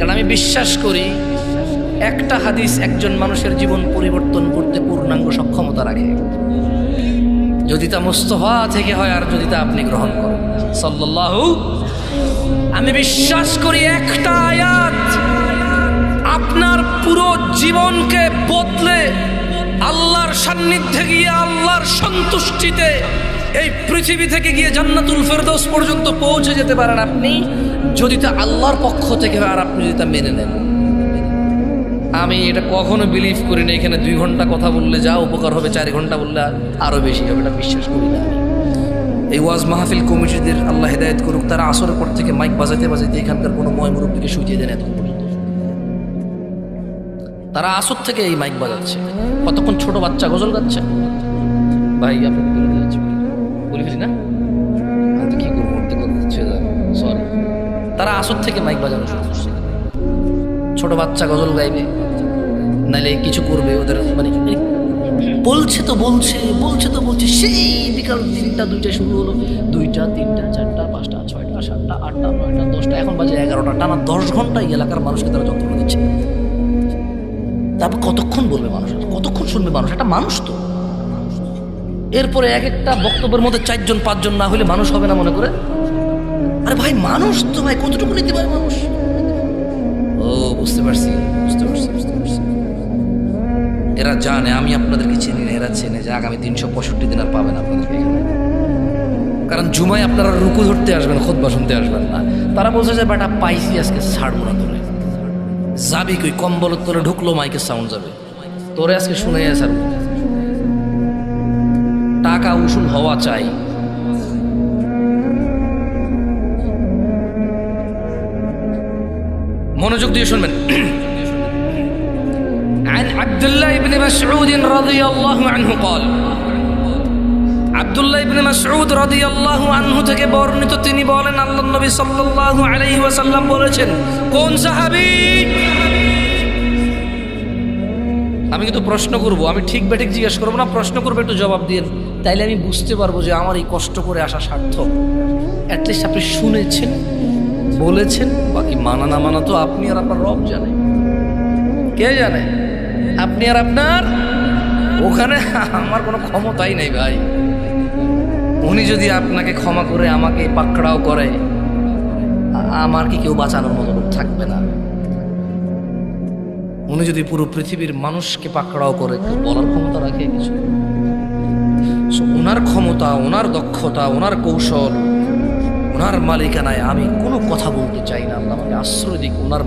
কারণ আমি বিশ্বাস করি একটা হাদিস একজন মানুষের জীবন পরিবর্তন করতে পূর্ণাঙ্গ সক্ষমতা রাখে, যদি তা মুস্তাফা থেকে হয় আর যদি তা আপনি গ্রহণ করেন সাল্লাল্লাহু। আমি বিশ্বাস করি একটা আয়াত আপনার পুরো জীবনকে বদলে আল্লাহর সান্নিধ্যে গিয়ে আল্লাহর সন্তুষ্টিতে এই পৃথিবী থেকে গিয়ে জান্নাতুল ফেরদৌস পর্যন্ত পৌঁছে যেতে পারেন আপনি, যদি তা আল্লাহর পক্ষ থেকে হয় আর আপনি যদি তা মেনে নেন। আমি এটা কখনো বিলিভ করি না এখানে 2 ঘন্টা কথা বললে যা উপকার হবে 4 ঘন্টা বললে আরো বেশি হবে, এটা বিশ্বাস করি না। এই ওয়াজ মাহফিল কমিটিদের আল্লাহ হেদায়েত করুক, তারা আসরের পর থেকে মাইক বাজাইতে বাজাইতে এখানকার কোনো ময় মুরব্বীকে শুইয়ে দেন এত পর্যন্ত। তারা আসর থেকে এই মাইক বাজাচ্ছে, কতক্ষণ ছোট বাচ্চা গজল গাচ্ছে। ভাই আপনি বলে ফেলি না, আমি তো কি করবো, সরি। তারা আসর থেকে মাইক বাজানো শুরু করছে, ছোট বাচ্চা গজল গাইবে নাইলে কিছু করবে, ওদের মানে বলছে তো বলছে সেই বিকাল 3টা 2টা শুরু হলো, 2টা 3টা 4টা 5টা 6টা 7টা 8টা 9টা 10টা, এখন বাজে 11টা, টানা 10 ঘন্টা এই এলাকার মানুষকে তারা যন্ত্রণা দিচ্ছে। তারপর কতক্ষণ বলবে মানুষ, কতক্ষণ শুনবে মানুষ? একটা মানুষ তো। এরপরে এক একটা বক্তব্যের মধ্যে 4 জন 5 জন না হলে মানুষ হবে না মনে করে। আরে ভাই মানুষ তো ভাই, কতটুকু নিতে পারে মানুষ? ও বুঝতে পারছি। এরা জানে আমি আপনাদেরকে চিনি না, এরা চেনে যে আগামী 365 দিন আর পাবেন আপনাদেরকে এখানে। কারণ জুমায় আপনারা রুকু ধরতে আসবেন, খুতবা শুনতে আসবেন না। তারা বলছে যে বেটা পাইছি আজকে ছাড়বো না তোরে, যাবি কই? কম্বলের তোরে ঢুকলো মাইকের সাউন্ড যাবে, তোরে আজকে শুনে আসার টাকা উসুল হওয়া চাই। মনোযোগ দিয়ে শুনবেন। عن عبد الله بن مسعود رضي الله عنه قال, আব্দুল্লাহ ইবনে মাসউদ রাদিয়াল্লাহু আনহু থেকে বর্ণিত, তিনি বলেন আল্লাহর নবী সাল্লাল্লাহু আলাইহি ওয়াসাল্লাম বলেছেন। কোন সাহাবী? আমি কিন্তু প্রশ্ন করব, আমি ঠিক বেঠিক জিজ্ঞেস করবো না, প্রশ্ন করবো, একটু জবাব দিয়ে, তাইলে আমি বুঝতে পারবো যে আমার এই কষ্ট করে আসা সার্থক। অ্যাটলিস্ট আপনি শুনেছেন, বলেছেন, বাকি মানা না মানা তো আপনি আর আপনার রব জানে। কে জানে? আপনি আর আপনার। ওখানে আমার কোনো ক্ষমতাই নেই ভাই। উনি যদি আপনাকে ক্ষমা করে আমাকে পাকড়াও করে, আমার কি কেউ বাঁচানোর মতো লোক থাকবে না? উনি যদি পুরো পৃথিবীর মানুষকে পাকড়াও করে, কেউ বলার ক্ষমতা রাখে কিছু? ওনার ক্ষমতা, ওনার দক্ষতা, ওনার কৌশল, ওনার মালিকানায় আমি কোনো কথা বলতে চাই না। আল্লাহ আমাকে আশ্রয় দিক, ওনার